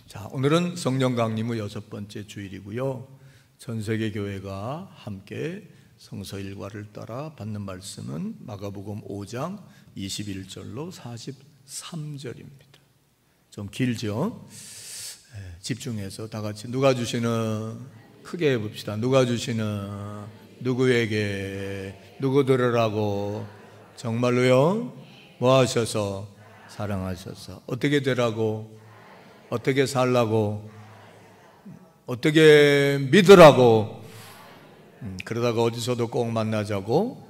자, 오늘은 성령 강림 후 6번째 주일이고요. 전 세계 교회가 함께 성서 일과를 따라 받는 말씀은 마가복음 5장 21절로 43절입니다. 좀 길죠? 집중해서 다 같이 누가 주시는, 크게 해봅시다. 누가 주시는, 누구에게, 누구 들으라고, 정말로요? 뭐 하셔서? 사랑하셔서. 어떻게 되라고? 어떻게 살라고? 어떻게 믿으라고? 그러다가 어디서도 꼭 만나자고?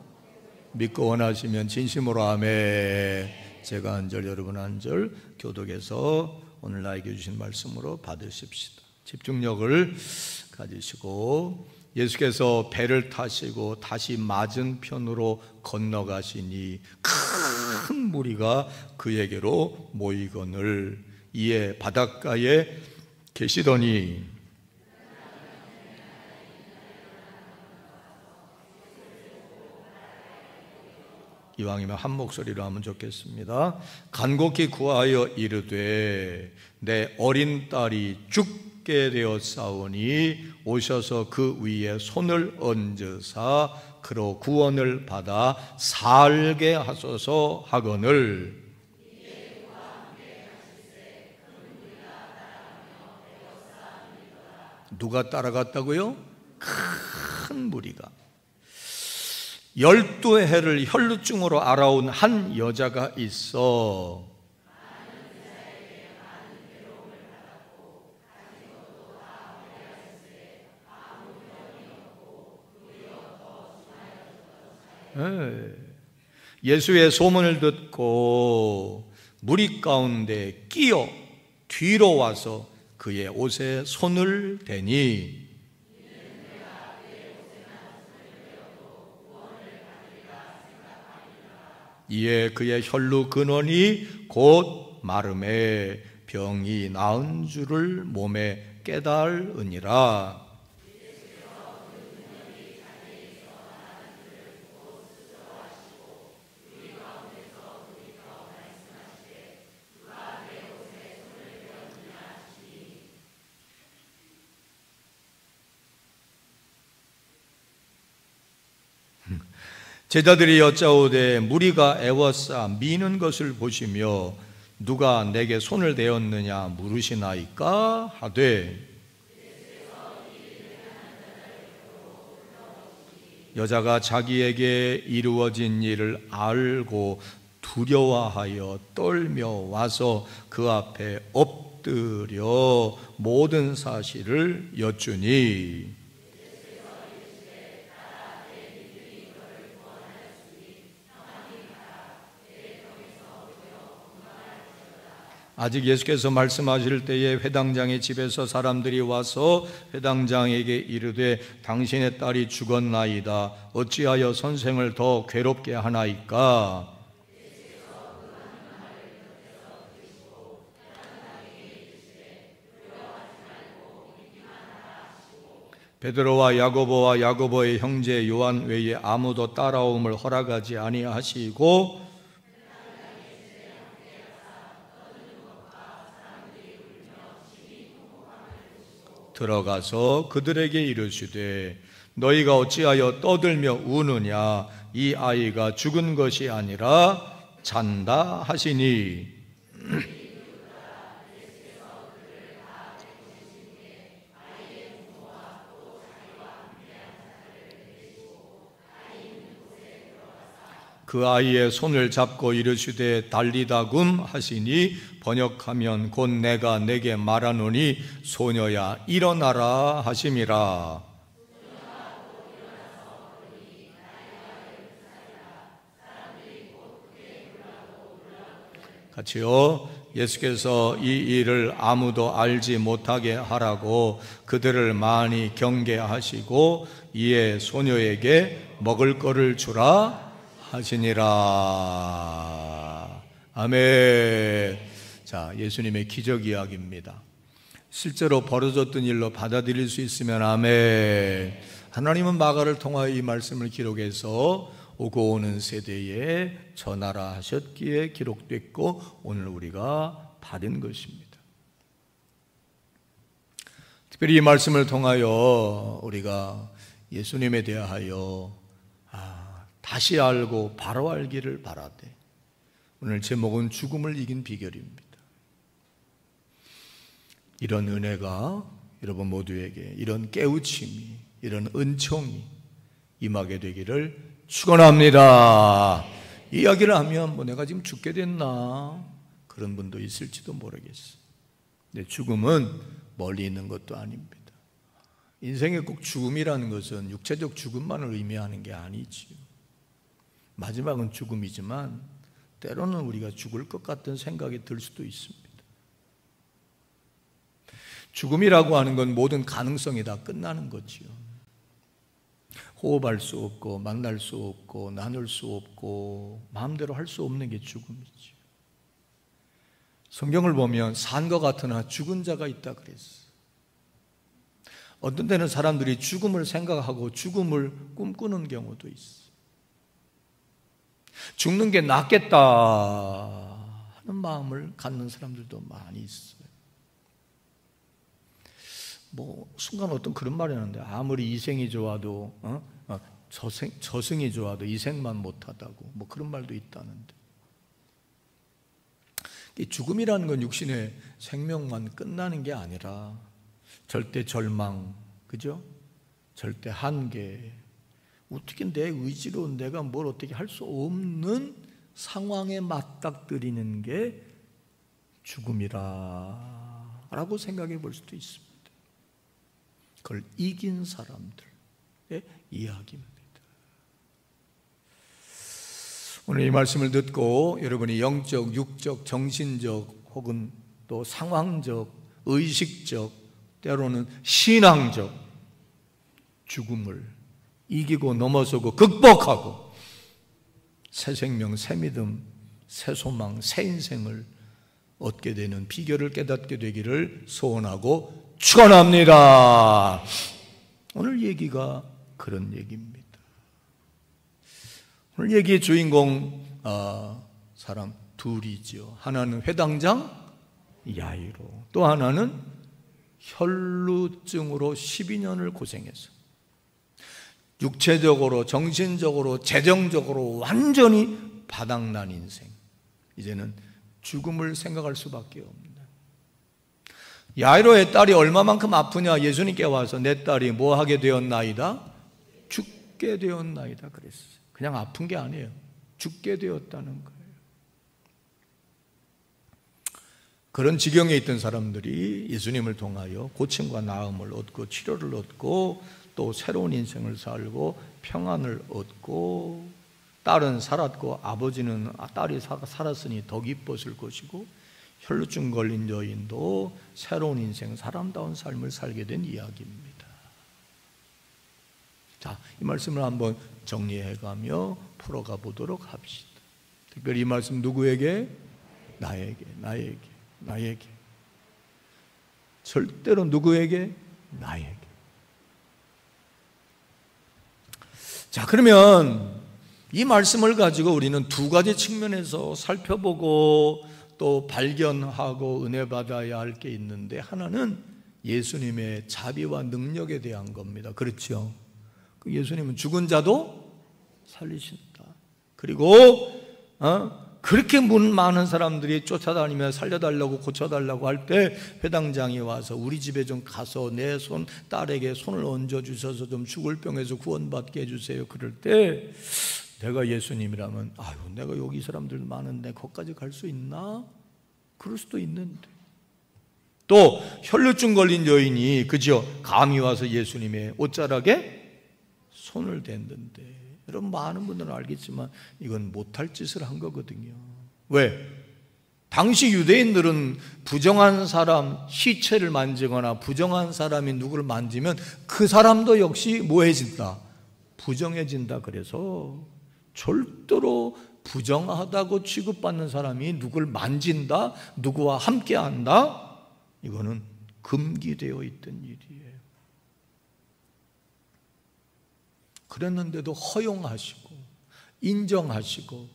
믿고 원하시면 진심으로 아멘. 제가 한 절, 여러분 한 절 교독해서 오늘 나에게 주신 말씀으로 받으십시다. 집중력을 가지시고, 예수께서 배를 타시고 다시 맞은편으로 건너가시니 큰 무리가 그에게로 모이거늘 이에 바닷가에 계시더니 이왕이면 한 목소리로 하면 좋겠습니다. 간곡히 구하여 이르되 내 어린 딸이 죽게 되었사오니 오셔서 그 위에 손을 얹으사 그로 구원을 받아 살게 하소서 하거늘. 누가 따라갔다고요? 큰 무리가. 12해를 혈루증으로 앓아온 한 여자가 있어. 예수의 소문을 듣고 무리 가운데 끼어 뒤로 와서 그의 옷에 손을 대니 이에 그의 혈루 근원이 곧 마름에 병이 나은 줄을 몸에 깨달으니라. 제자들이 여짜오되 무리가 애워싸 미는 것을 보시며 누가 내게 손을 대었느냐 물으시나이까 하되 여자가 자기에게 이루어진 일을 알고 두려워하여 떨며 와서 그 앞에 엎드려 모든 사실을 여쭈니 아직 예수께서 말씀하실 때에 회당장의 집에서 사람들이 와서 회당장에게 이르되 당신의 딸이 죽었나이다. 어찌하여 선생을 더 괴롭게 하나이까? 베드로와 야고보의 형제 요한 외에 아무도 따라옴을 허락하지 아니하시고 들어가서 그들에게 이르시되 너희가 어찌하여 떠들며 우느냐? 이 아이가 죽은 것이 아니라 잔다 하시니 그 아이의 손을 잡고 이르시되 달리다굼 하시니 번역하면 곧 내가 내게 말하노니 소녀야 일어나라 하심이라. 같이요. 예수께서 이 일을 아무도 알지 못하게 하라고 그들을 많이 경계하시고 이에 소녀에게 먹을 것을 주라 하시니라. 아멘. 자, 예수님의 기적 이야기입니다. 실제로 벌어졌던 일로 받아들일 수 있으면 아멘. 하나님은 마가를 통하여 이 말씀을 기록해서 오고 오는 세대에 전하라 하셨기에 기록됐고 오늘 우리가 받은 것입니다. 특별히 이 말씀을 통하여 우리가 예수님에 대하여 다시 알고 바로 알기를 바라되, 오늘 제목은 죽음을 이긴 비결입니다. 이런 은혜가 여러분 모두에게, 이런 깨우침이, 이런 은총이 임하게 되기를 축원합니다. 이 이야기를 하면 내가 지금 죽게 됐나 그런 분도 있을지도 모르겠어요. 근데 죽음은 멀리 있는 것도 아닙니다. 인생에 꼭 죽음이라는 것은 육체적 죽음만을 의미하는 게 아니지요. 마지막은 죽음이지만 때로는 우리가 죽을 것 같은 생각이 들 수도 있습니다. 죽음이라고 하는 건 모든 가능성이 다 끝나는 거지요. 호흡할 수 없고 만날 수 없고 나눌 수 없고 마음대로 할 수 없는 게 죽음이죠. 성경을 보면 산 것 같으나 죽은 자가 있다 그랬어요. 어떤 때는 사람들이 죽음을 생각하고 죽음을 꿈꾸는 경우도 있어요. 죽는 게 낫겠다 하는 마음을 갖는 사람들도 많이 있어요. 순간 어떤 그런 말이 나는데, 아무리 이생이 좋아도 저승이 좋아도 이생만 못하다고 그런 말도 있다는데, 이 죽음이라는 건 육신의 생명만 끝나는 게 아니라 절대 절망, 그죠? 절대 한계, 어떻게 내 의지로 내가 뭘 어떻게 할 수 없는 상황에 맞닥뜨리는 게 죽음이라고 생각해 볼 수도 있습니다. 그걸 이긴 사람들의 이야기입니다. 오늘 이 말씀을 듣고 여러분이 영적, 육적, 정신적 혹은 또 상황적, 의식적, 때로는 신앙적 죽음을 이기고 넘어서고 극복하고 새 생명, 새 믿음, 새 소망, 새 인생을 얻게 되는 비결을 깨닫게 되기를 소원하고 축원합니다. 오늘 얘기가 그런 얘기입니다. 오늘 얘기의 주인공 사람 둘이죠. 하나는 회당장 야이로, 또 하나는 혈루증으로 12년을 고생해서 육체적으로, 정신적으로, 재정적으로 완전히 바닥난 인생, 이제는 죽음을 생각할 수밖에 없는. 야이로의 딸이 얼마만큼 아프냐, 예수님께 와서 내 딸이 뭐 하게 되었나이다? 죽게 되었나이다 그랬어요. 그냥 아픈 게 아니에요. 죽게 되었다는 거예요. 그런 지경에 있던 사람들이 예수님을 통하여 고침과 나음을 얻고 치료를 얻고 또 새로운 인생을 살고 평안을 얻고, 딸은 살았고 아버지는 딸이 살았으니 더 기뻤을 것이고, 혈루증 걸린 여인도 새로운 인생, 사람다운 삶을 살게 된 이야기입니다. 자, 이 말씀을 한번 정리해가며 풀어가 보도록 합시다. 특별히 이 말씀 누구에게? 나에게. 절대로 누구에게? 나에게. 자, 그러면 이 말씀을 가지고 우리는 두 가지 측면에서 살펴보고 또 발견하고 은혜 받아야 할 게 있는데, 하나는 예수님의 자비와 능력에 대한 겁니다. 그렇죠? 예수님은 죽은 자도 살리신다. 그리고 그렇게 많은 사람들이 쫓아다니며 살려달라고 고쳐달라고 할 때 회당장이 와서 우리 집에 좀 가서 내 딸에게 손을 얹어주셔서 좀 죽을 병에서 구원받게 해주세요. 그럴 때 내가 예수님이라면 내가 여기 사람들 많은데 거기까지 갈 수 있나? 그럴 수도 있는데. 또 혈루증 걸린 여인이 그죠? 감히 와서 예수님의 옷자락에 손을 댔는데, 여러분 많은 분들은 알겠지만 이건 못할 짓을 한 거거든요. 왜? 당시 유대인들은 부정한 사람 시체를 만지거나 부정한 사람이 누구를 만지면 그 사람도 역시 뭐해진다? 부정해진다. 그래서 절대로 부정하다고 취급받는 사람이 누굴 만진다, 누구와 함께한다, 이거는 금기되어 있던 일이에요. 그랬는데도 허용하시고 인정하시고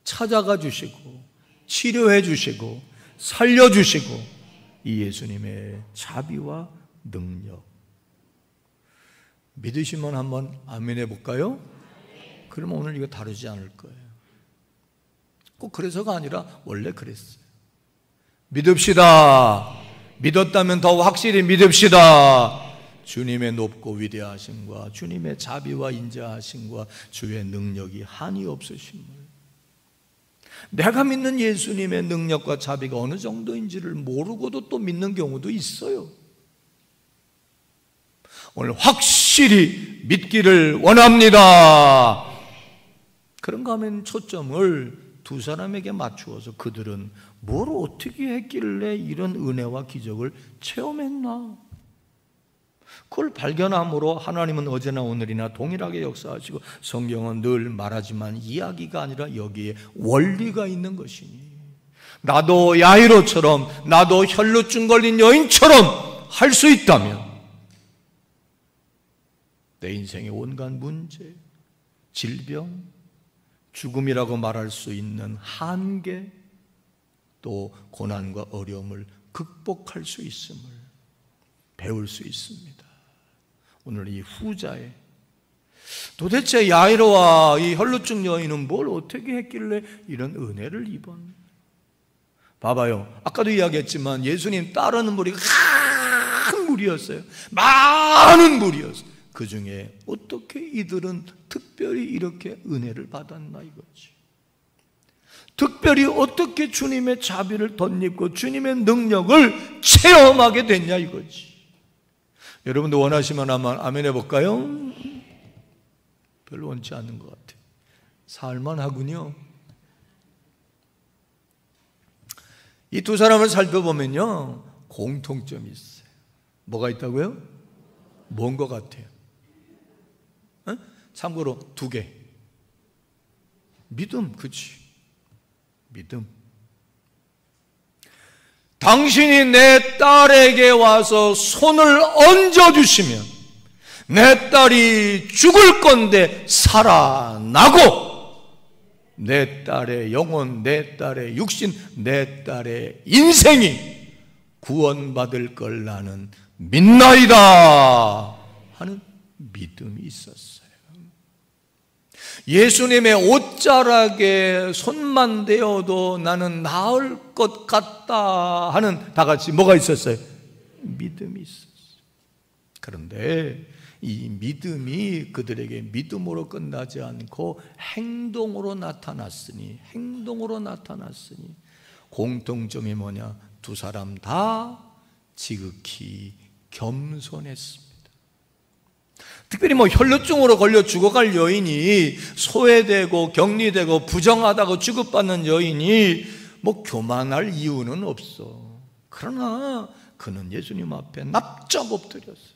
찾아가 주시고 치료해 주시고 살려주시고, 이 예수님의 자비와 능력. 믿으시면 한번 아멘 해볼까요? 그러면 오늘 이거 다르지 않을 거예요. 꼭 그래서가 아니라 원래 그랬어요. 믿읍시다. 믿었다면 더 확실히 믿읍시다. 주님의 높고 위대하심과 주님의 자비와 인자하심과 주의 능력이 한이 없으심을, 내가 믿는 예수님의 능력과 자비가 어느 정도인지를 모르고도 또 믿는 경우도 있어요. 오늘 확실히 믿기를 원합니다. 그런가 하면 초점을 두 사람에게 맞추어서 그들은 뭘 어떻게 했길래 이런 은혜와 기적을 체험했나? 그걸 발견함으로 하나님은 어제나 오늘이나 동일하게 역사하시고, 성경은 늘 말하지만 이야기가 아니라 여기에 원리가 있는 것이니, 나도 야이로처럼, 나도 혈루증 걸린 여인처럼 할 수 있다면 내 인생의 온갖 문제, 질병, 죽음이라고 말할 수 있는 한계, 또 고난과 어려움을 극복할 수 있음을 배울 수 있습니다. 오늘 이 후자에 도대체 야이로와 이 혈루증 여인은 뭘 어떻게 했길래 이런 은혜를 입었나? 봐봐요. 아까도 이야기했지만 예수님 따르는 무리가 큰 무리였어요. 많은 무리였어요. 그 중에 어떻게 이들은 특별히 이렇게 은혜를 받았나 이거지. 특별히 어떻게 주님의 자비를 덧입고 주님의 능력을 체험하게 됐냐 이거지. 여러분도 원하시면 한번 아멘 해볼까요? 별로 원치 않는 것 같아요. 살만하군요. 이 두 사람을 살펴보면요, 공통점이 있어요. 뭐가 있다고요? 뭔 것 같아요? 참고로 두 개. 믿음, 그치? 믿음. 당신이 내 딸에게 와서 손을 얹어주시면 내 딸이 죽을 건데 살아나고 내 딸의 영혼, 내 딸의 육신, 내 딸의 인생이 구원받을 걸 나는 믿나이다 하는 믿음이 있었어요. 예수님의 옷자락에 손만 대어도 나는 나을 것 같다 하는 다 같이 뭐가 있었어요? 믿음이 있었어요. 그런데 이 믿음이 그들에게 믿음으로 끝나지 않고 행동으로 나타났으니 공통점이 뭐냐? 두 사람 다 지극히 겸손했습니다. 특별히 혈루증으로 걸려 죽어갈 여인이, 소외되고 격리되고 부정하다고 취급받는 여인이 교만할 이유는 없어. 그러나 그는 예수님 앞에 납작 엎드렸어.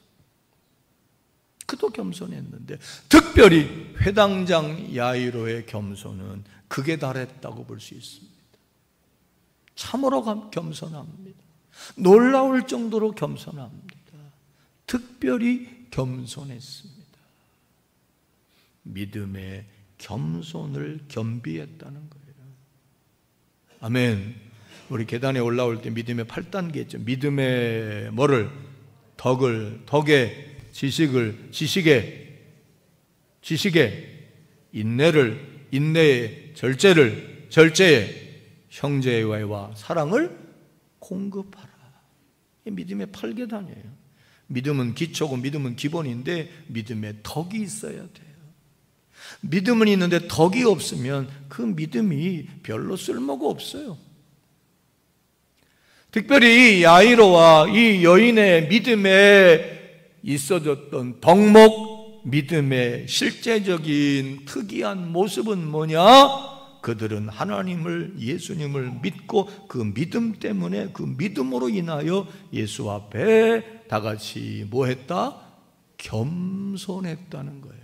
그도 겸손했는데 특별히 회당장 야이로의 겸손은 극에 달했다고 볼 수 있습니다. 참으로 겸손합니다. 놀라울 정도로 겸손합니다. 특별히 겸손했습니다. 믿음의 겸손을 겸비했다는 거예요. 아멘. 우리 계단에 올라올 때 믿음의 8단계 있죠. 믿음의 뭐를? 덕에, 지식에, 인내에, 절제에, 형제와 사랑을 공급하라. 이 믿음의 8계단이에요. 믿음은 기초고 믿음은 기본인데 믿음에 덕이 있어야 돼요. 믿음은 있는데 덕이 없으면 그 믿음이 별로 쓸모가 없어요. 특별히 야이로와 이 여인의 믿음에 있어졌던 덕목, 믿음의 실제적인 특이한 모습은 뭐냐? 그들은 하나님을, 예수님을 믿고 그 믿음 때문에, 그 믿음으로 인하여 예수 앞에 다 같이 뭐 했다? 겸손했다는 거예요.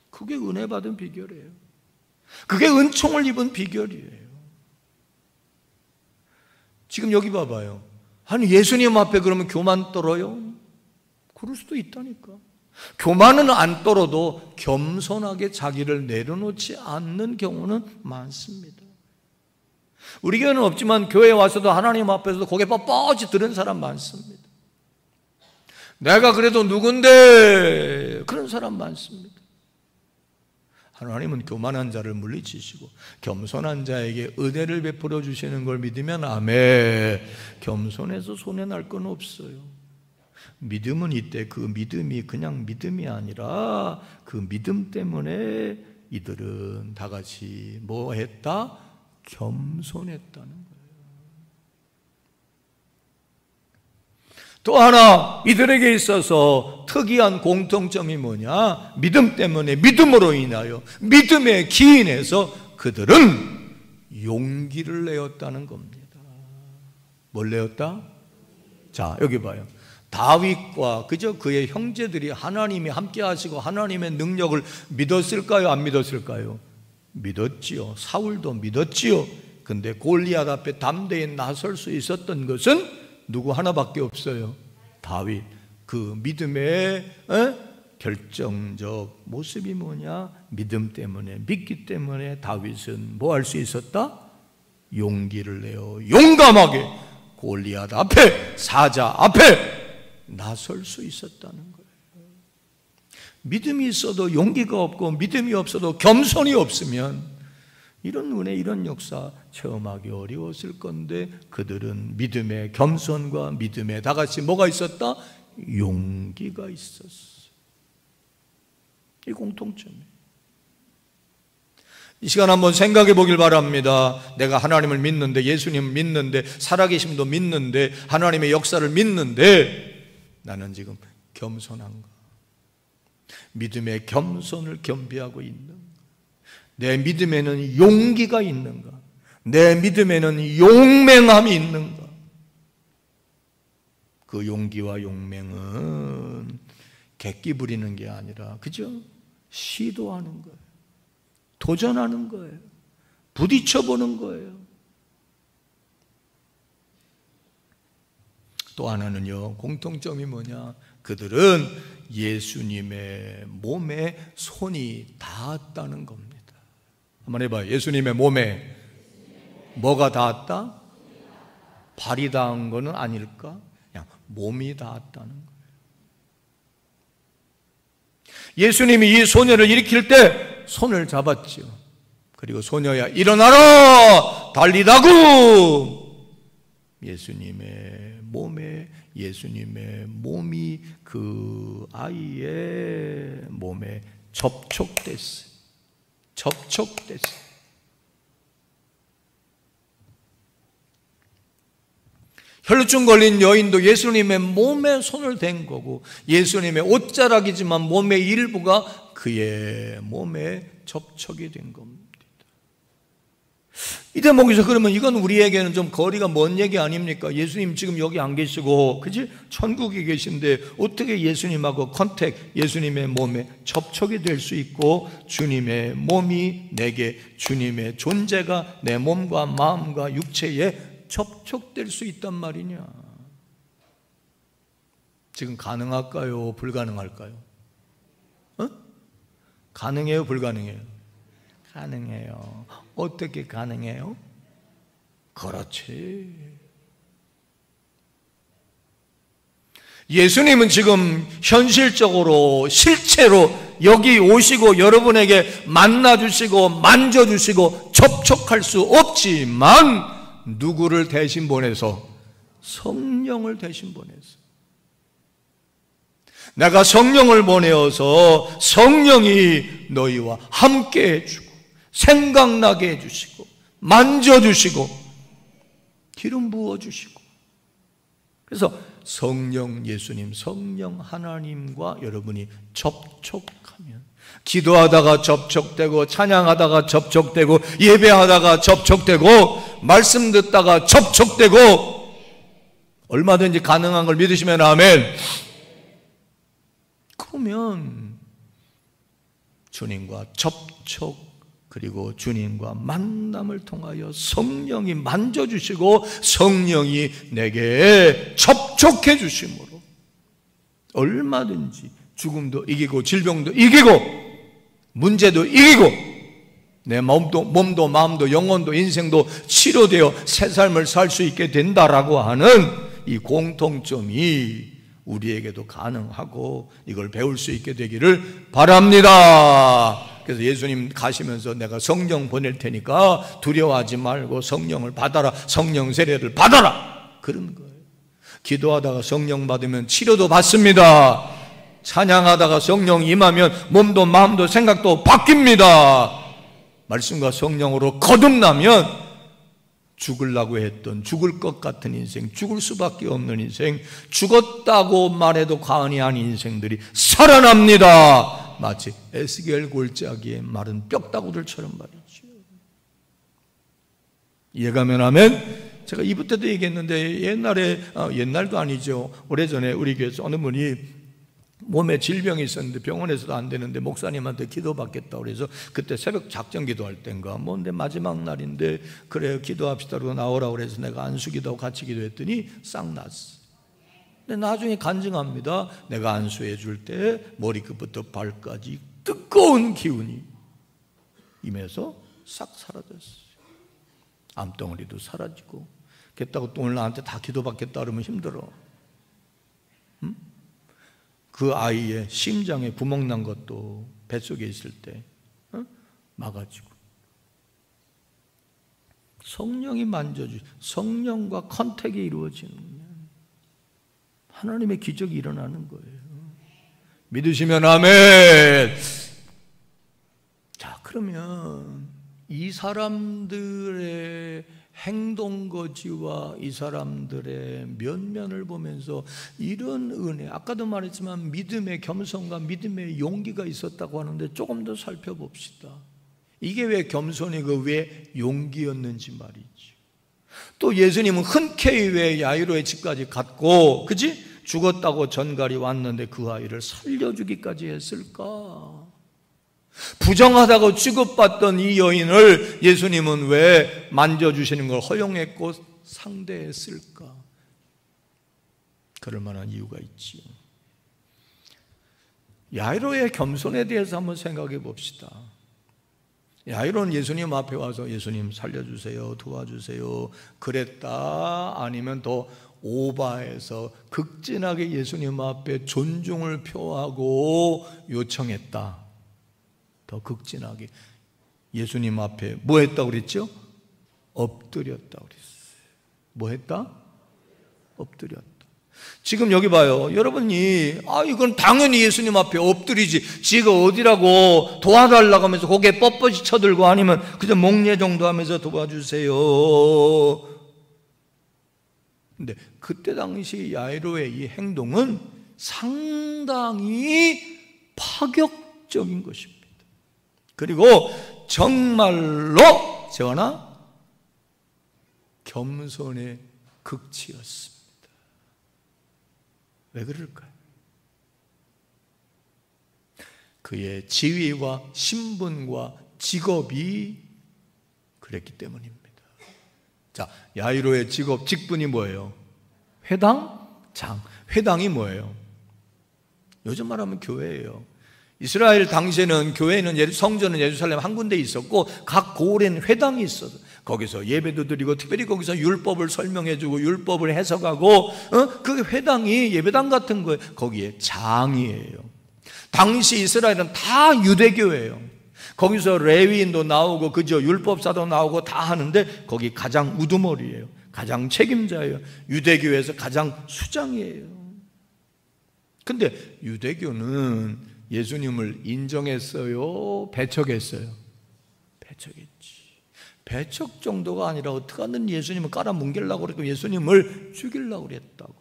그게 은혜 받은 비결이에요. 그게 은총을 입은 비결이에요. 지금 여기 봐봐요. 아니 예수님 앞에 그러면 교만 떨어요? 그럴 수도 있다니까. 교만은 안 떨어도 겸손하게 자기를 내려놓지 않는 경우는 많습니다. 우리 교회는 없지만 교회에 와서도 하나님 앞에서도 고개 뻣뻣이 들은 사람 많습니다. 내가 그래도 누군데? 그런 사람 많습니다. 하나님은 교만한 자를 물리치시고 겸손한 자에게 은혜를 베풀어 주시는 걸 믿으면 아멘. 겸손해서 손해날 건 없어요. 믿음은 이때 그 믿음이 그냥 믿음이 아니라 그 믿음 때문에 이들은 다 같이 뭐 했다? 겸손했다는 거예요. 또 하나 이들에게 있어서 특이한 공통점이 뭐냐? 믿음 때문에, 믿음으로 인하여, 믿음에 기인해서 그들은 용기를 내었다는 겁니다. 뭘 내었다? 자, 여기 봐요. 다윗과 그저 그의 형제들이 하나님이 함께 하시고 하나님의 능력을 믿었을까요? 안 믿었을까요? 믿었지요. 사울도 믿었지요. 근데 골리앗 앞에 담대히 나설 수 있었던 것은 누구 하나밖에 없어요. 다윗. 그 믿음의 결정적 모습이 뭐냐? 믿음 때문에, 믿기 때문에 다윗은 뭐 할 수 있었다? 용기를 내어 용감하게 골리앗 앞에, 사자 앞에 나설 수 있었다는 거예요. 믿음이 있어도 용기가 없고 믿음이 없어도 겸손이 없으면 이런 은혜, 이런 역사 체험하기 어려웠을 건데 그들은 믿음의 겸손과 믿음에 다 같이 뭐가 있었다? 용기가 있었어. 이 공통점이에요. 이 시간 한번 생각해 보길 바랍니다. 내가 하나님을 믿는데, 예수님을 믿는데, 살아계심도 믿는데, 하나님의 역사를 믿는데 나는 지금 겸손한가? 믿음의 겸손을 겸비하고 있는가? 내 믿음에는 용기가 있는가? 내 믿음에는 용맹함이 있는가? 그 용기와 용맹은 객기 부리는 게 아니라 그죠? 시도하는 거예요. 도전하는 거예요. 부딪혀보는 거예요. 또 하나는요, 공통점이 뭐냐? 그들은 예수님의 몸에 손이 닿았다는 겁니다. 한번 해봐요. 예수님의 몸에 뭐가 닿았다? 발이 닿은 거는 아닐까? 그냥 몸이 닿았다는 거예요. 예수님이 이 소녀를 일으킬 때 손을 잡았죠. 그리고 소녀야 일어나라 달리다구. 예수님의 몸이 그 아이의 몸에 접촉됐어요. 혈루증 걸린 여인도 예수님의 몸에 손을 댄 거고, 예수님의 옷자락이지만 몸의 일부가 그의 몸에 접촉이 된 겁니다. 이 대목에서 그러면 이건 우리에게는 좀 거리가 먼 얘기 아닙니까? 예수님 지금 여기 안 계시고, 그치? 천국에 계신데 어떻게 예수님하고 컨택, 예수님의 몸에 접촉이 될 수 있고, 주님의 몸이 내게, 주님의 존재가 내 몸과 마음과 육체에 접촉될 수 있단 말이냐? 지금 가능할까요? 불가능할까요? 가능해요? 불가능해요? 가능해요. 어떻게 가능해요? 그렇지. 예수님은 지금 현실적으로 실체로 여기 오시고 여러분에게 만나주시고 만져주시고 접촉할 수 없지만 누구를 대신 보내서? 성령을 대신 보내서. 내가 성령을 보내어서 성령이 너희와 함께 해주고 생각나게 해주시고 만져주시고 기름 부어주시고, 그래서 성령 예수님, 성령 하나님과 여러분이 접촉하면, 기도하다가 접촉되고 찬양하다가 접촉되고 예배하다가 접촉되고 말씀 듣다가 접촉되고, 얼마든지 가능한 걸 믿으시면 아멘. 그러면 주님과 접촉, 그리고 주님과 만남을 통하여 성령이 만져주시고 성령이 내게 접촉해 주심으로 얼마든지 죽음도 이기고 질병도 이기고 문제도 이기고 내 몸도 마음도 영혼도 인생도 치료되어 새 삶을 살 수 있게 된다라고 하는 이 공통점이 우리에게도 가능하고 이걸 배울 수 있게 되기를 바랍니다. 그래서 예수님 가시면서 내가 성령 보낼 테니까 두려워하지 말고 성령을 받아라, 성령 세례를 받아라, 그런 거예요. 기도하다가 성령 받으면 치료도 받습니다. 찬양하다가 성령 임하면 몸도 마음도 생각도 바뀝니다. 말씀과 성령으로 거듭나면 죽으려고 했던, 죽을 것 같은 인생, 죽을 수밖에 없는 인생, 죽었다고 말해도 과언이 아닌 인생들이 살아납니다. 마치 에스겔 골짜기의 마른 뼈다구들처럼 말이죠. 이해가면 하면, 제가 2부 때도 얘기했는데 옛날도 아니죠. 오래전에 우리 교회에서 어느 분이 몸에 질병이 있었는데 병원에서도 안 되는데 목사님한테 기도받겠다고 그래서 그때 새벽 작전 기도할 때인가 뭔데 마지막 날인데 그래 기도합시다고 나오라고 그래서 내가 안수기도하고 같이 기도했더니 싹 났어. 근데 나중에 간증합니다. 내가 안수해 줄 때 머리끝부터 발까지 뜨거운 기운이 임해서 싹 사라졌어요. 암덩어리도 사라지고. 그랬다고 또 오늘 나한테 다 기도받겠다 그러면 힘들어. 응? 그 아이의 심장에 구멍 난 것도 뱃속에 있을 때 막아주고. 성령이 만져주, 성령과 컨택이 이루어지는 하나님의 기적이 일어나는 거예요. 믿으시면 아멘. 자, 그러면 이 사람들의 행동거지와 이 사람들의 면면을 보면서 이런 은혜, 아까도 말했지만 믿음의 겸손과 믿음의 용기가 있었다고 하는데 조금 더 살펴봅시다. 이게 왜 겸손이고 왜 용기였는지 말이죠. 또 예수님은 흔쾌히 왜 야이로의 집까지 갔고, 그지? 죽었다고 전갈이 왔는데 그 아이를 살려주기까지 했을까? 부정하다고 취급받던 이 여인을 예수님은 왜 만져주시는 걸 허용했고 상대했을까? 그럴 만한 이유가 있지요. 야이로의 겸손에 대해서 한번 생각해 봅시다. 야이로는 예수님 앞에 와서 예수님 살려주세요, 도와주세요 그랬다? 아니면 더 오바해서 극진하게 예수님 앞에 존중을 표하고 요청했다? 더 극진하게 예수님 앞에 뭐 했다고 그랬죠? 엎드렸다고 그랬어요. 뭐 했다? 엎드렸다. 지금 여기 봐요. 여러분이 이건 당연히 예수님 앞에 엎드리지, 지가 어디라고 도와달라고 하면서 고개 뻣뻣이 쳐들고 아니면 그저 목례 정도 하면서 도와주세요. 근데 그때 당시 야이로의 이 행동은 상당히 파격적인 것입니다. 그리고 정말로 저나 겸손의 극치였습니다. 왜 그럴까요? 그의 지위와 신분과 직업이 그랬기 때문입니다. 자, 야이로의 직분이 뭐예요? 회당장. 회당이 뭐예요? 요즘 말하면 교회예요. 이스라엘 당시에는 교회는 성전은 예루살렘 한 군데 있었고 각 고을에는 회당이 있어서 거기서 예배도 드리고 특별히 거기서 율법을 설명해주고 율법을 해석하고 그 회당이 예배당 같은 거예요. 거기에 장이에요. 당시 이스라엘은 다 유대교예요. 거기서 레위인도 나오고 그저 율법사도 나오고 다 하는데 거기 가장 우두머리예요. 가장 책임자예요. 유대교에서 가장 수장이에요. 근데 유대교는 예수님을 인정했어요? 배척했어요? 배척했지. 배척 정도가 아니라 어떻게 하든 예수님을 깔아뭉개려고 그랬고 예수님을 죽이려고 그랬다고.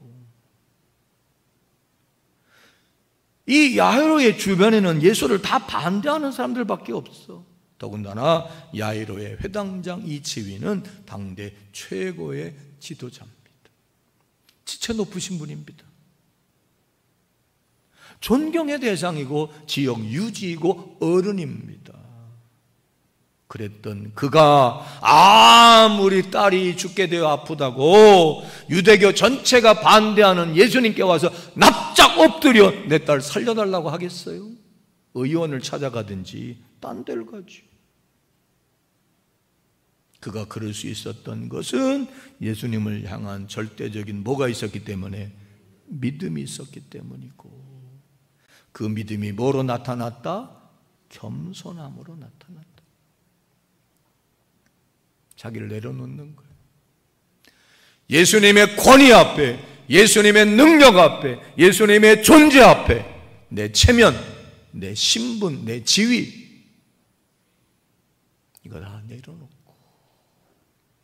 이 야이로의 주변에는 예수를 다 반대하는 사람들밖에 없어. 더군다나 야이로의 회당장 이 지위는 당대 최고의 지도자입니다. 지체 높으신 분입니다. 존경의 대상이고 지역 유지이고 어른입니다. 그랬던 그가 아무리 딸이 죽게 되어 아프다고 유대교 전체가 반대하는 예수님께 와서 납작 엎드려 내 딸 살려달라고 하겠어요? 의원을 찾아가든지 딴 데를 가지. 그가 그럴 수 있었던 것은 예수님을 향한 절대적인 뭐가 있었기 때문에 믿음이 있었기 때문이고, 그 믿음이 뭐로 나타났다? 겸손함으로 나타났다. 자기를 내려놓는 거예요. 예수님의 권위 앞에, 예수님의 능력 앞에, 예수님의 존재 앞에 내 체면, 내 신분, 내 지위, 이거 다 내려놓고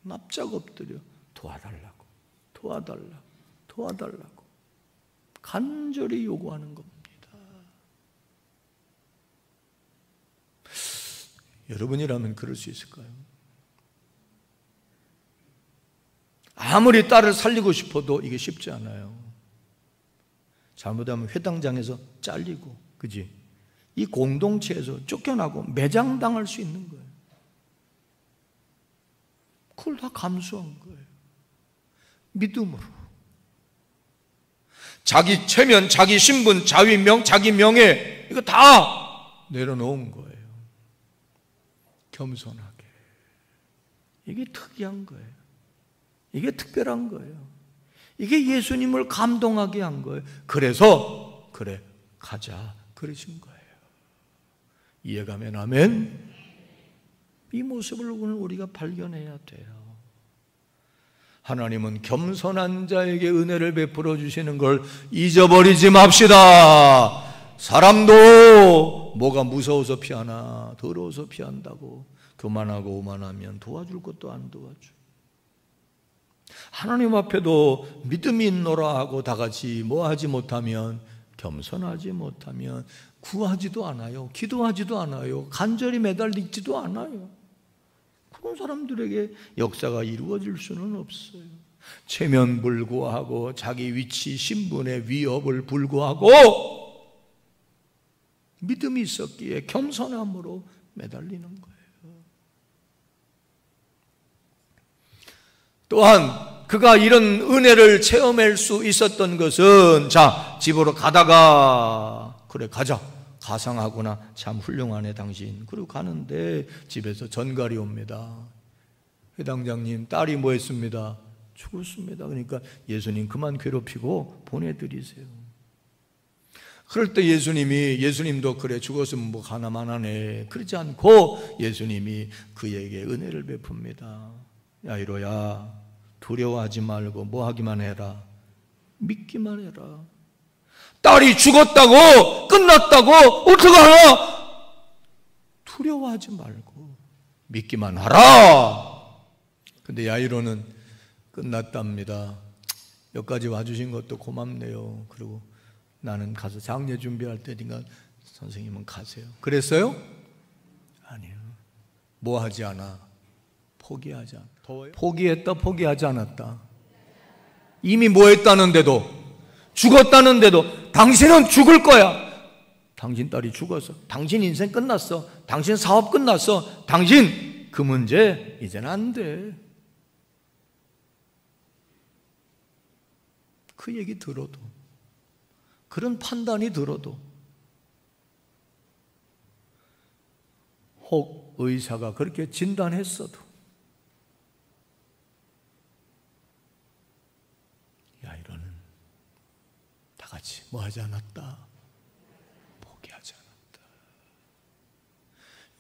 납작 엎드려 도와달라고, 도와달라고, 도와달라고 간절히 요구하는 겁니다. 여러분이라면 그럴 수 있을까요? 아무리 딸을 살리고 싶어도 이게 쉽지 않아요. 잘못하면 회당장에서 잘리고, 그지? 이 공동체에서 쫓겨나고 매장당할 수 있는 거예요. 그걸 다 감수한 거예요. 믿음으로. 자기 체면, 자기 신분, 자기 명예, 이거 다 내려놓은 거예요. 겸손하게. 이게 특이한 거예요. 이게 특별한 거예요. 이게 예수님을 감동하게 한 거예요. 그래서 그래 가자 그러신 거예요. 이해가면 아멘. 이 모습을 오늘 우리가 발견해야 돼요. 하나님은 겸손한 자에게 은혜를 베풀어 주시는 걸 잊어버리지 맙시다. 사람도 뭐가 무서워서 피하나, 더러워서 피한다고 교만하고 오만하면 도와줄 것도 안 도와줘. 하나님 앞에도 믿음이 있노라 하고 다 같이 뭐 하지 못하면, 겸손하지 못하면 구하지도 않아요. 기도하지도 않아요. 간절히 매달리지도 않아요. 그런 사람들에게 역사가 이루어질 수는 없어요. 체면불구하고 자기 위치, 신분의 위협을 불구하고 믿음이 있었기에 겸손함으로 매달리는 거예요. 또한 그가 이런 은혜를 체험할 수 있었던 것은, 자, 집으로 가다가 그래 가자, 가상하구나, 참 훌륭하네 당신. 그리고 가는데 집에서 전갈이 옵니다. 회당장님 딸이 뭐 했습니다? 죽었습니다. 그러니까 예수님 그만 괴롭히고 보내드리세요. 그럴 때 예수님도 그래 죽었으면 뭐 하나만하네 그러지 않고 예수님이 그에게 은혜를 베풉니다. 야이로야, 두려워하지 말고 뭐 하기만 해라, 믿기만 해라. 딸이 죽었다고, 끝났다고, 어떡하나? 두려워하지 말고 믿기만 하라. 근데 야이로는 끝났답니다. 여기까지 와주신 것도 고맙네요. 그리고 나는 가서 장례 준비할 때니까 선생님은 가세요. 그랬어요? 아니요. 뭐 하지 않아? 포기하지 않아. 포기했다, 포기하지 않았다. 이미 뭐 했다는데도, 죽었다는데도 당신은 죽을 거야. 당신 딸이 죽었어. 당신 인생 끝났어. 당신 사업 끝났어. 당신 그 문제 이제는 안 돼. 그 얘기 들어도, 그런 판단이 들어도, 혹 의사가 그렇게 진단했어도 야이로는 다 같이 뭐 하지 않았다? 포기하지 않았다.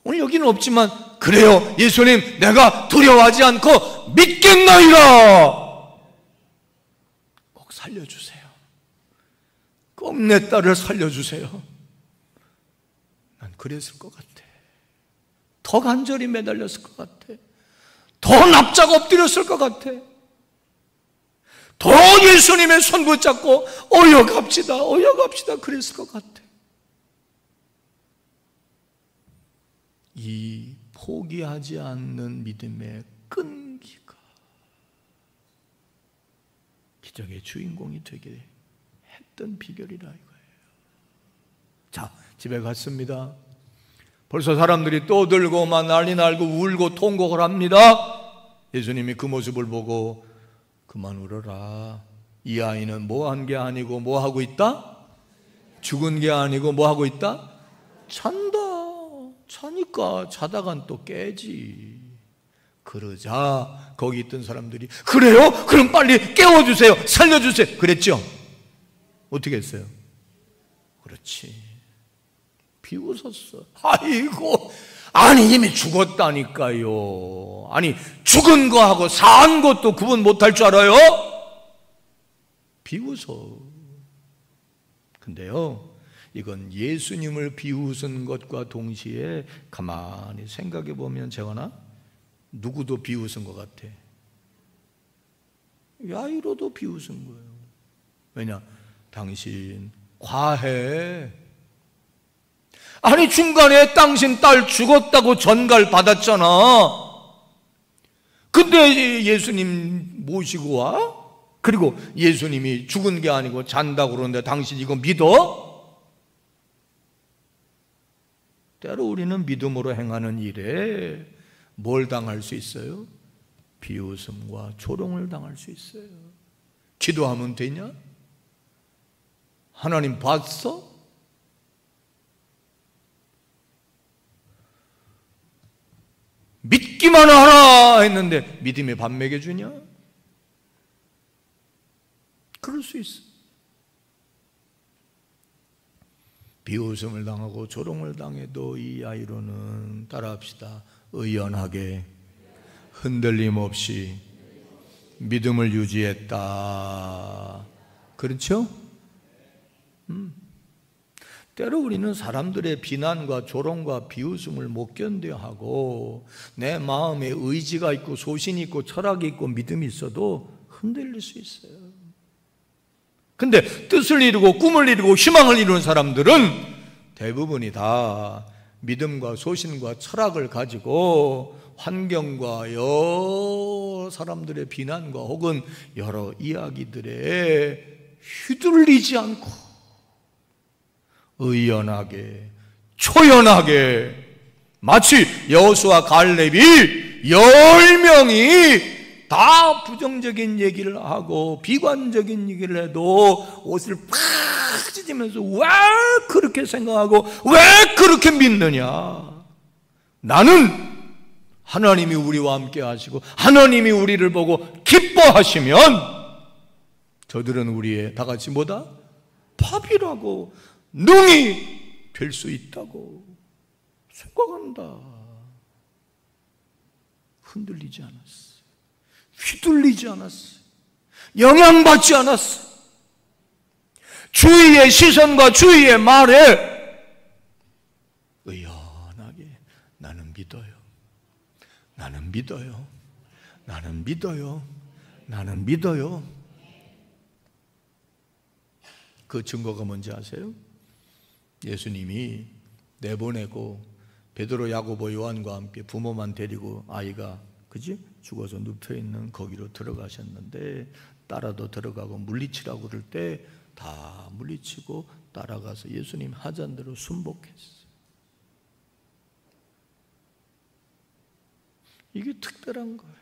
오늘 여기는 없지만, 그래요 예수님 내가 두려워하지 않고 믿겠나이다. 꼭 살려주세요. 꼭 내 딸을 살려주세요. 난 그랬을 것 같아. 더 간절히 매달렸을 것 같아. 더 납작 엎드렸을 것 같아. 더 예수님의 손 붙잡고 어여갑시다, 어여갑시다 그랬을 것 같아. 이 포기하지 않는 믿음의 끈기가 기적의 주인공이 되게 했던 비결이라 이거예요. 자, 집에 갔습니다. 벌써 사람들이 떠들고 막 난리 날고 울고 통곡을 합니다. 예수님이 그 모습을 보고 그만 울어라. 이 아이는 뭐 한 게 아니고 뭐 하고 있다? 죽은 게 아니고 뭐 하고 있다? 잔다. 자니까 자다간 또 깨지. 그러자 거기 있던 사람들이, 그래요? 그럼 빨리 깨워주세요, 살려주세요 그랬죠. 어떻게 했어요? 그렇지, 비웃었어. 아이고, 아니 이미 죽었다니까요. 아니 죽은 거하고 산 것도 구분 못할 줄 알아요? 비웃어. 근데요, 이건 예수님을 비웃은 것과 동시에 가만히 생각해 보면 재환아, 누구도 비웃은 것 같아. 야이로도 비웃은 거예요. 왜냐? 당신 과해. 아니 중간에 당신 딸 죽었다고 전갈 받았잖아. 근데 예수님 모시고 와? 그리고 예수님이 죽은 게 아니고 잔다고 그러는데 당신 이거 믿어? 때로 우리는 믿음으로 행하는 일에 뭘 당할 수 있어요? 비웃음과 조롱을 당할 수 있어요. 기도하면 되냐? 하나님 봤어? 믿기만 하라 했는데 믿음에 밥 먹여주냐? 그럴 수 있어. 비웃음을 당하고 조롱을 당해도 이 아이로는 따라합시다. 의연하게 흔들림 없이 믿음을 유지했다. 그렇죠? 때로 우리는 사람들의 비난과 조롱과 비웃음을 못 견뎌 하고 내 마음에 의지가 있고 소신이 있고 철학이 있고 믿음이 있어도 흔들릴 수 있어요. 근데 뜻을 이루고 꿈을 이루고 희망을 이루는 사람들은 대부분이 다 믿음과 소신과 철학을 가지고 환경과 여러 사람들의 비난과 혹은 여러 이야기들에 휘둘리지 않고 의연하게 초연하게, 마치 여호수아 갈렙이 10명이 다 부정적인 얘기를 하고 비관적인 얘기를 해도 옷을 팍 찢으면서 왜 그렇게 생각하고 왜 그렇게 믿느냐? 나는 하나님이 우리와 함께 하시고 하나님이 우리를 보고 기뻐하시면 저들은 우리의 다 같이 뭐다? 밥이라고 능히 될 수 있다고 생각한다. 흔들리지 않았어. 휘둘리지 않았어. 영향받지 않았어. 주위의 시선과 주위의 말에 의연하게 나는 믿어요. 나는 믿어요. 나는 믿어요. 나는 믿어요. 그 증거가 뭔지 아세요? 예수님이 내보내고 베드로, 야고보, 요한과 함께 부모만 데리고 아이가 그지? 죽어서 눕혀있는 거기로 들어가셨는데 따라도 들어가고 물리치라고 그럴 때 다 물리치고 따라가서 예수님 하자는 대로 순복했어요. 이게 특별한 거예요.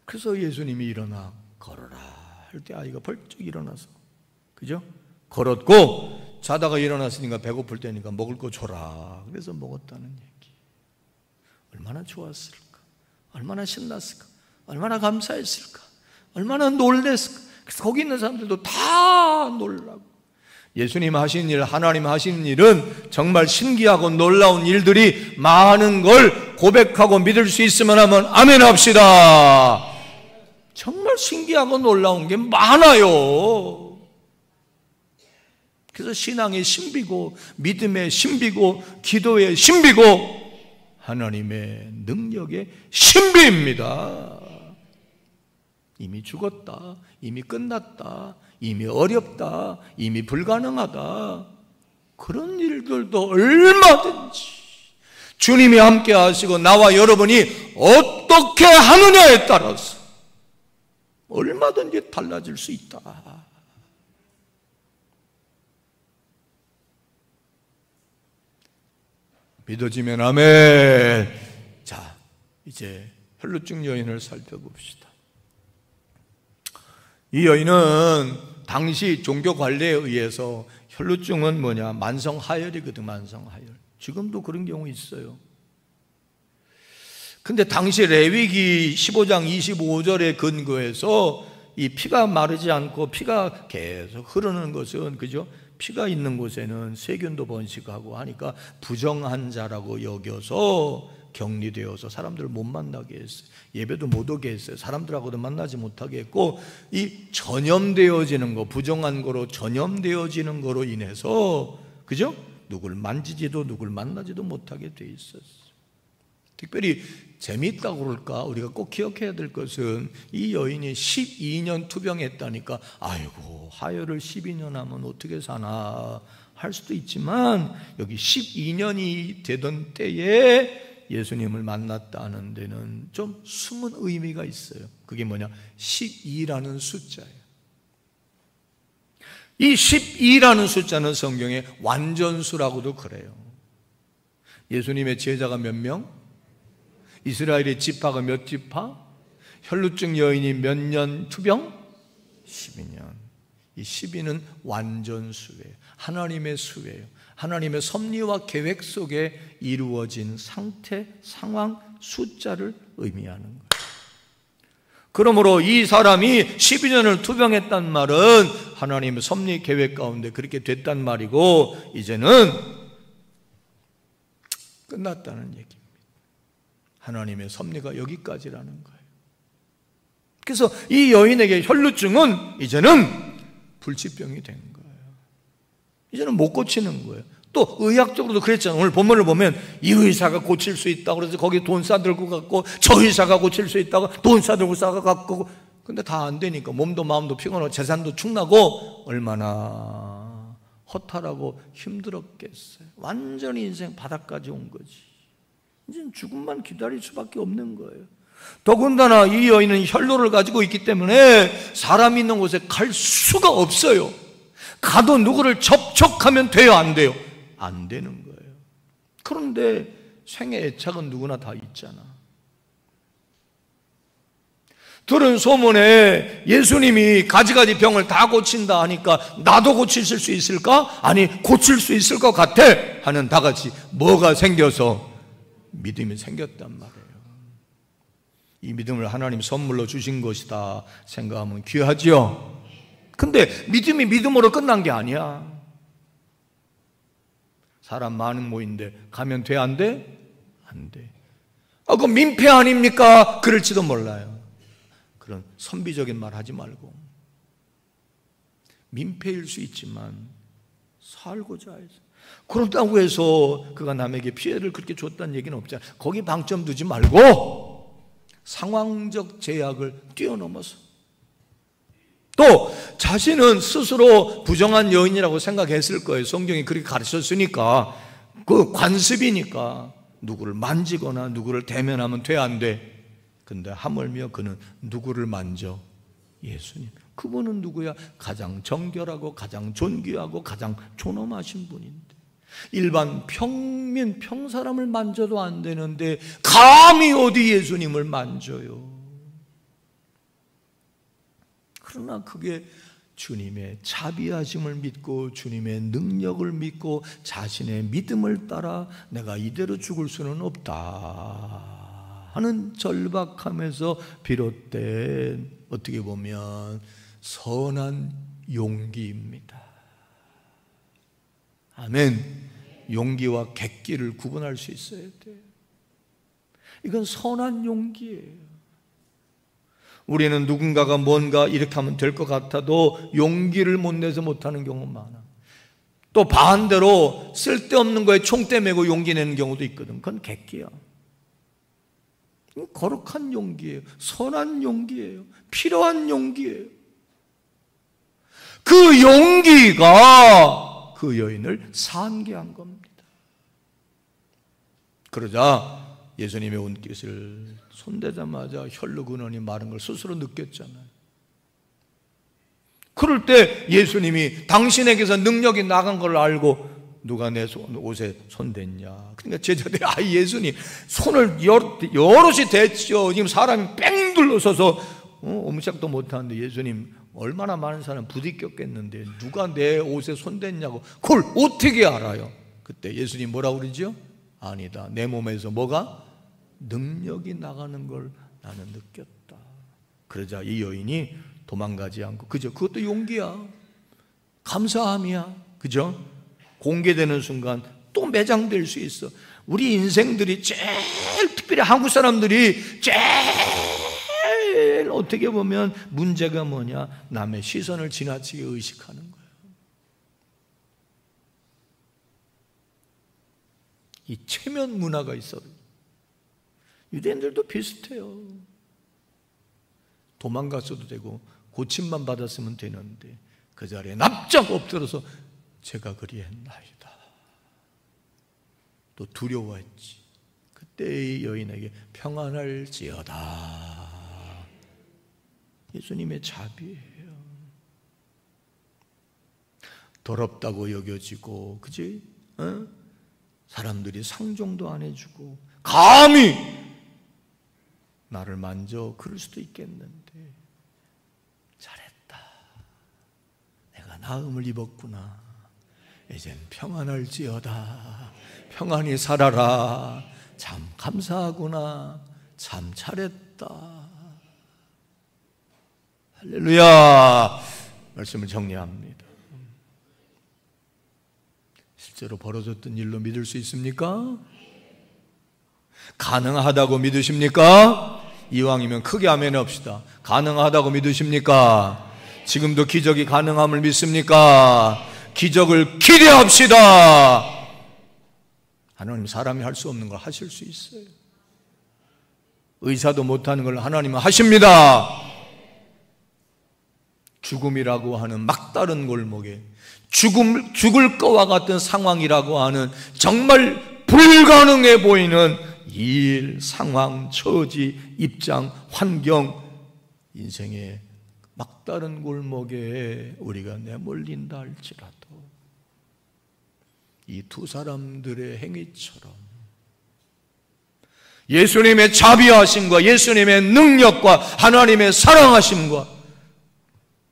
그래서 예수님이 일어나 걸어라 할 때 아이가 벌쩍 일어나서 그죠? 걸었고 자다가 일어났으니까 배고플 때니까 먹을 거 줘라. 그래서 먹었다는 얘기. 얼마나 좋았을까? 얼마나 신났을까? 얼마나 감사했을까? 얼마나 놀랬을까? 그래서 거기 있는 사람들도 다 놀라고. 예수님 하신 일, 하나님 하신 일은 정말 신기하고 놀라운 일들이 많은 걸 고백하고 믿을 수 있으면 하면 아멘 합시다. 정말 신기하고 놀라운 게 많아요. 그래서 신앙의 신비고 믿음의 신비고 기도의 신비고 하나님의 능력의 신비입니다. 이미 죽었다, 이미 끝났다, 이미 어렵다, 이미 불가능하다, 그런 일들도 얼마든지 주님이 함께 하시고 나와 여러분이 어떻게 하느냐에 따라서 얼마든지 달라질 수 있다. 믿어지면 아멘. 자, 이제 혈루증 여인을 살펴봅시다. 이 여인은 당시 종교 관례에 의해서 혈루증은 뭐냐? 만성하혈이거든. 만성하혈. 지금도 그런 경우 있어요. 근데 당시 레위기 15장 25절에 근거해서 이 피가 마르지 않고 피가 계속 흐르는 것은, 그죠? 피가 있는 곳에는 세균도 번식하고 하니까 부정한 자라고 여겨서 격리되어서 사람들을 못 만나게 했어요. 예배도 못 오게 했어요. 사람들하고도 만나지 못하게 했고, 이 전염되어지는 거, 부정한 거로 전염되어지는 거로 인해서, 그죠? 누굴 만지지도 누굴 만나지도 못하게 돼 있었어요. 특별히 재미있다고 그럴까? 우리가 꼭 기억해야 될 것은 이 여인이 12년 투병했다니까 아이고 하혈을 12년 하면 어떻게 사나 할 수도 있지만, 여기 12년이 되던 때에 예수님을 만났다는 데는 좀 숨은 의미가 있어요. 그게 뭐냐? 12라는 숫자예요. 이 12라는 숫자는 성경에 완전수라고도 그래요. 예수님의 제자가 몇 명? 이스라엘의 지파가 몇 지파? 혈루증 여인이 몇 년 투병? 12년. 이 12는 완전수예요. 하나님의 수예요. 하나님의 섭리와 계획 속에 이루어진 상태, 상황, 숫자를 의미하는 거예요. 그러므로 이 사람이 12년을 투병했단 말은 하나님의 섭리 계획 가운데 그렇게 됐단 말이고, 이제는 끝났다는 얘기입니다. 하나님의 섭리가 여기까지라는 거예요. 그래서 이 여인에게 혈루증은 이제는 불치병이 된 거예요. 이제는 못 고치는 거예요. 또 의학적으로도 그랬잖아요. 오늘 본문을 보면 이 의사가 고칠 수 있다고 그래서 거기 돈 싸들고 갔고, 저 의사가 고칠 수 있다고 돈 싸들고 싸갖고, 근데 다 안 되니까 몸도 마음도 피곤하고 재산도 축나고 얼마나 허탈하고 힘들었겠어요. 완전히 인생 바닥까지 온 거지. 이제는 죽음만 기다릴 수밖에 없는 거예요. 더군다나 이 여인은 혈루를 가지고 있기 때문에 사람 있는 곳에 갈 수가 없어요. 가도 누구를 접촉하면 돼요, 안 돼요? 안 되는 거예요. 그런데 생애 애착은 누구나 다 있잖아. 들은 소문에 예수님이 가지가지 병을 다 고친다 하니까 나도 고치실 수 있을까? 아니, 고칠 수 있을 것 같아 하는 다 같이 뭐가 생겨서 믿음이 생겼단 말이에요. 이 믿음을 하나님 선물로 주신 것이다 생각하면 귀하죠. 근데 믿음이 믿음으로 끝난 게 아니야. 사람 많은 모인데 가면 돼, 안 돼? 안 돼. 그거 민폐 아닙니까? 그럴지도 몰라요. 그런 선비적인 말 하지 말고, 민폐일 수 있지만 살고자 해서, 그렇다고 해서 그가 남에게 피해를 그렇게 줬다는 얘기는 없잖아요. 거기 방점 두지 말고 상황적 제약을 뛰어넘어서, 또 자신은 스스로 부정한 여인이라고 생각했을 거예요. 성경이 그렇게 가르쳤으니까. 그 관습이니까 누구를 만지거나 누구를 대면하면 돼, 안 돼? 근데 하물며 그는 누구를 만져? 예수님. 그분은 누구야? 가장 정결하고 가장 존귀하고 가장 존엄하신 분인데, 일반 평민, 평사람을 만져도 안 되는데 감히 어디 예수님을 만져요? 그러나 그게 주님의 자비하심을 믿고 주님의 능력을 믿고 자신의 믿음을 따라 내가 이대로 죽을 수는 없다 하는 절박함에서 비롯된, 어떻게 보면 선한 용기입니다. 아멘. 용기와 객기를 구분할 수 있어야 돼요. 이건 선한 용기예요. 우리는 누군가가 뭔가 이렇게 하면 될 것 같아도 용기를 못 내서 못하는 경우 많아. 또 반대로 쓸데없는 거에 총대 메고 용기 내는 경우도 있거든. 그건 객기야. 거룩한 용기예요. 선한 용기예요. 필요한 용기예요. 그 용기가 그 여인을 산게 한 겁니다. 그러자 예수님의 옷깃을 손대자마자 혈루 근원이 마른 걸 스스로 느꼈잖아요. 그럴 때 예수님이 당신에게서 능력이 나간 걸 알고 누가 내 옷에 손댔냐? 그러니까 제자들이 예수님 손을 여럿이 댔죠. 지금 사람이 뺑 둘러서서 옴짝도 못하는데 예수님 얼마나 많은 사람 부딪혔겠는데 누가 내 옷에 손댔냐고 그걸 어떻게 알아요? 그때 예수님 뭐라고 그러죠? 아니다. 내 몸에서 뭐가 능력이 나가는 걸 나는 느꼈다. 그러자 이 여인이 도망가지 않고, 그죠? 그것도 용기야, 감사함이야, 그죠? 공개되는 순간 또 매장될 수 있어. 우리 인생들이 제일, 특별히 한국 사람들이 제일 어떻게 보면 문제가 뭐냐? 남의 시선을 지나치게 의식하는 거예요. 이 체면 문화가 있어요. 유대인들도 비슷해요. 도망갔어도 되고 고침만 받았으면 되는데 그 자리에 납작 엎드려서 제가 그리했나이다. 또 두려워했지. 그때 이 여인에게 평안할지어다. 예수님의 자비예요. 더럽다고 여겨지고, 그지? 사람들이 상종도 안 해주고 감히 나를 만져, 그럴 수도 있겠는데 잘했다, 내가 나음을 입었구나, 이젠 평안할지어다, 평안히 살아라, 참 감사하구나, 참 잘했다. 할렐루야. 말씀을 정리합니다. 실제로 벌어졌던 일로 믿을 수 있습니까? 가능하다고 믿으십니까? 이왕이면 크게 아멘 합시다. 가능하다고 믿으십니까? 지금도 기적이 가능함을 믿습니까? 기적을 기대합시다. 하나님, 사람이 할 수 없는 걸 하실 수 있어요. 의사도 못하는 걸 하나님은 하십니다. 죽음이라고 하는 막다른 골목에, 죽을 것과 같은 상황이라고 하는 정말 불가능해 보이는 일, 상황, 처지, 입장, 환경, 인생의 막다른 골목에 우리가 내몰린다 할지라도 이 두 사람들의 행위처럼 예수님의 자비하심과 예수님의 능력과 하나님의 사랑하심과,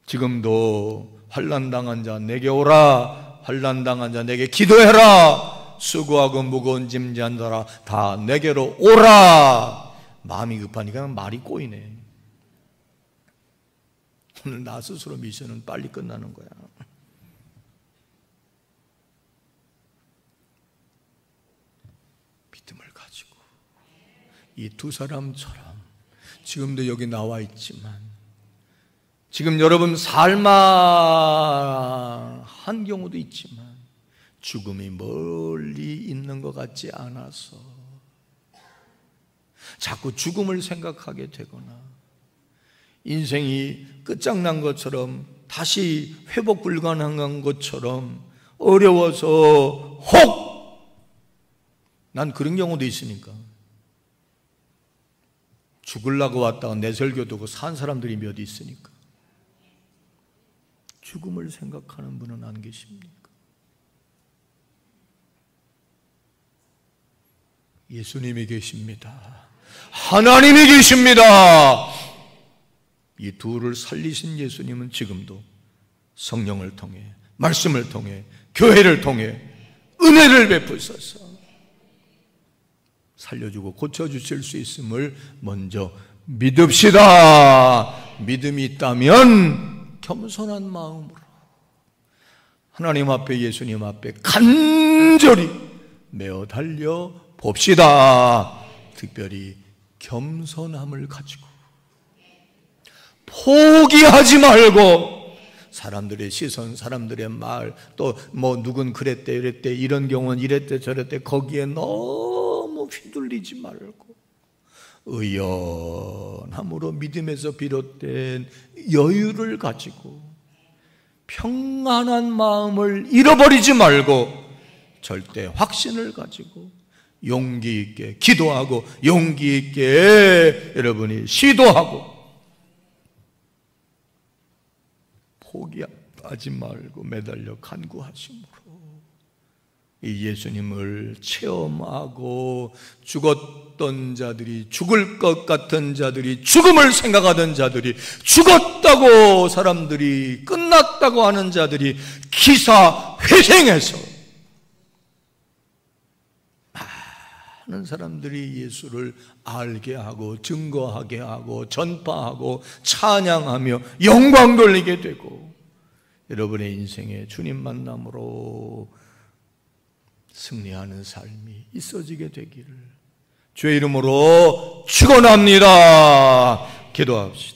지금도 환난당한 자 내게 오라, 환난당한 자 내게 기도해라, 수고하고 무거운 짐 지는 자라 다 내게로 오라. 마음이 급하니까 말이 꼬이네. 오늘 나 스스로 미션은 빨리 끝나는 거야. 믿음을 가지고 이 두 사람처럼 지금도 여기 나와 있지만, 지금 여러분 살만한 경우도 있지만 죽음이 멀리 있는 것 같지 않아서 자꾸 죽음을 생각하게 되거나, 인생이 끝장난 것처럼, 다시 회복 불가능한 것처럼 어려워서 혹, 난 그런 경우도 있으니까 죽으려고 왔다가 내설교도고 산 사람들이 몇 있으니까. 죽음을 생각하는 분은 안 계십니까? 예수님이 계십니다. 하나님이 계십니다. 이 둘을 살리신 예수님은 지금도 성령을 통해, 말씀을 통해, 교회를 통해 은혜를 베푸셔서 살려주고 고쳐주실 수 있음을 먼저 믿읍시다. 믿음이 있다면 겸손한 마음으로 하나님 앞에, 예수님 앞에 간절히 메어 달려 봅시다. 특별히 겸손함을 가지고 포기하지 말고, 사람들의 시선, 사람들의 말, 또 뭐 누군 그랬대 이랬대, 이런 경우는 이랬대 저랬대, 거기에 너무 휘둘리지 말고 의연함으로 믿음에서 비롯된 여유를 가지고 평안한 마음을 잃어버리지 말고 절대 확신을 가지고 용기 있게 기도하고 용기 있게 여러분이 시도하고 포기하지 말고 매달려 간구하심으로 이 예수님을 체험하고, 죽었던 자들이, 죽을 것 같은 자들이, 죽음을 생각하던 자들이, 죽었다고 사람들이, 끝났다고 하는 자들이 기사회생해서 많은 사람들이 예수를 알게 하고 증거하게 하고 전파하고 찬양하며 영광 돌리게 되고, 여러분의 인생에 주님 만남으로 승리하는 삶이 있어지게 되기를 주의 이름으로 축원합니다. 기도합시다.